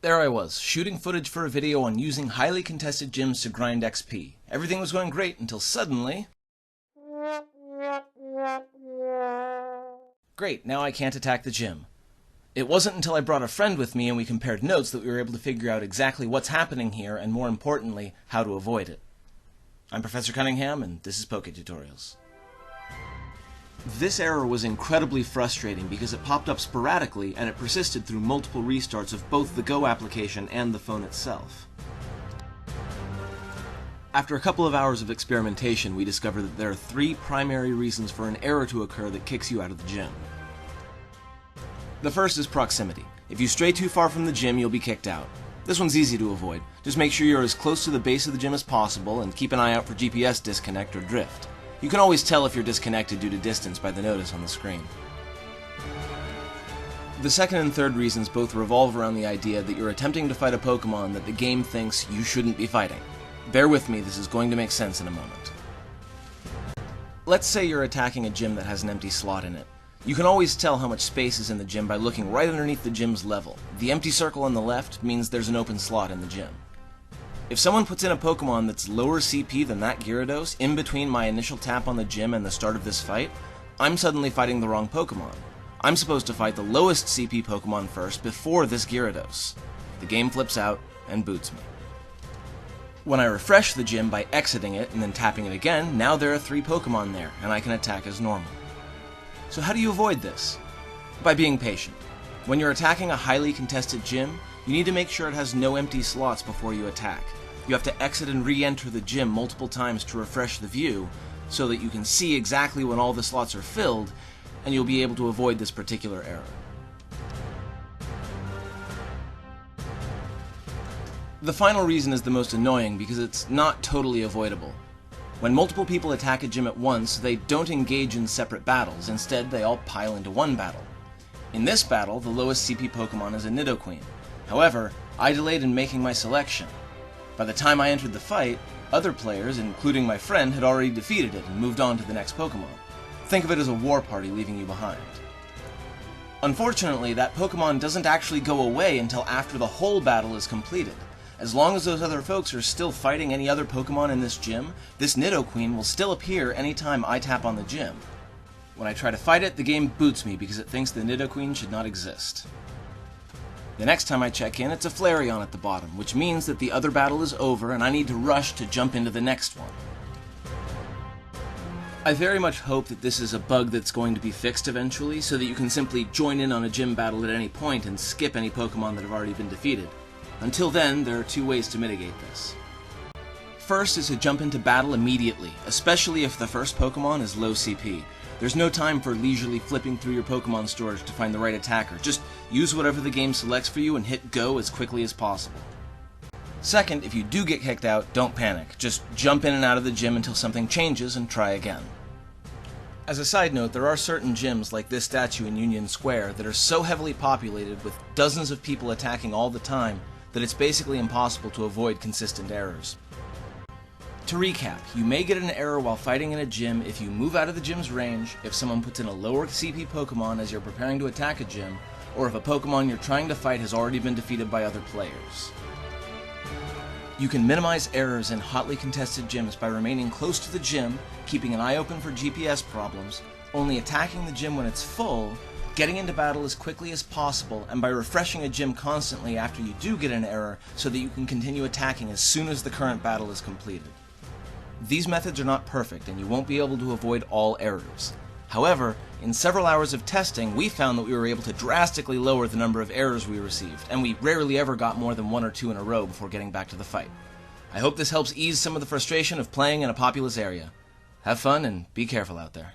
There I was, shooting footage for a video on using highly contested gyms to grind XP. Everything was going great until suddenly... Great, now I can't attack the gym. It wasn't until I brought a friend with me and we compared notes that we were able to figure out exactly what's happening here and, more importantly, how to avoid it. I'm Professor Cunningham, and this is Pokétutorials. This error was incredibly frustrating because it popped up sporadically and it persisted through multiple restarts of both the Go application and the phone itself. After a couple of hours of experimentation, we discovered that there are three primary reasons for an error to occur that kicks you out of the gym. The first is proximity. If you stray too far from the gym, you'll be kicked out. This one's easy to avoid. Just make sure you're as close to the base of the gym as possible and keep an eye out for GPS disconnect or drift. You can always tell if you're disconnected due to distance by the notice on the screen. The second and third reasons both revolve around the idea that you're attempting to fight a Pokemon that the game thinks you shouldn't be fighting. Bear with me, this is going to make sense in a moment. Let's say you're attacking a gym that has an empty slot in it. You can always tell how much space is in the gym by looking right underneath the gym's level. The empty circle on the left means there's an open slot in the gym. If someone puts in a Pokemon that's lower CP than that Gyarados in between my initial tap on the gym and the start of this fight, I'm suddenly fighting the wrong Pokemon. I'm supposed to fight the lowest CP Pokemon first before this Gyarados. The game flips out and boots me. When I refresh the gym by exiting it and then tapping it again, now there are 3 Pokemon there, and I can attack as normal. So how do you avoid this? By being patient. When you're attacking a highly contested gym, you need to make sure it has no empty slots before you attack. You have to exit and re-enter the gym multiple times to refresh the view, so that you can see exactly when all the slots are filled, and you'll be able to avoid this particular error. The final reason is the most annoying because it's not totally avoidable. When multiple people attack a gym at once, they don't engage in separate battles. Instead, they all pile into one battle. In this battle, the lowest CP Pokemon is a Nidoqueen. However, I delayed in making my selection. By the time I entered the fight, other players, including my friend, had already defeated it and moved on to the next Pokemon. Think of it as a war party leaving you behind. Unfortunately, that Pokemon doesn't actually go away until after the whole battle is completed. As long as those other folks are still fighting any other Pokemon in this gym, this Nidoqueen will still appear anytime I tap on the gym. When I try to fight it, the game boots me because it thinks the Nidoqueen should not exist. The next time I check in, it's a Flareon at the bottom, which means that the other battle is over and I need to rush to jump into the next one. I very much hope that this is a bug that's going to be fixed eventually, so that you can simply join in on a gym battle at any point and skip any Pokemon that have already been defeated. Until then, there are 2 ways to mitigate this. First is to jump into battle immediately, especially if the first Pokemon is low CP. There's no time for leisurely flipping through your Pokemon storage to find the right attacker. Just use whatever the game selects for you and hit go as quickly as possible. Second, if you do get kicked out, don't panic. Just jump in and out of the gym until something changes and try again. As a side note, there are certain gyms like this statue in Union Square that are so heavily populated with dozens of people attacking all the time that it's basically impossible to avoid consistent errors. To recap, you may get an error while fighting in a gym if you move out of the gym's range, if someone puts in a lower CP Pokemon as you're preparing to attack a gym, or if a Pokemon you're trying to fight has already been defeated by other players. You can minimize errors in hotly contested gyms by remaining close to the gym, keeping an eye open for GPS problems, only attacking the gym when it's full, getting into battle as quickly as possible, and by refreshing a gym constantly after you do get an error so that you can continue attacking as soon as the current battle is completed. These methods are not perfect, and you won't be able to avoid all errors. However, in several hours of testing, we found that we were able to drastically lower the number of errors we received, and we rarely ever got more than 1 or 2 in a row before getting back to the fight. I hope this helps ease some of the frustration of playing in a populous area. Have fun, and be careful out there.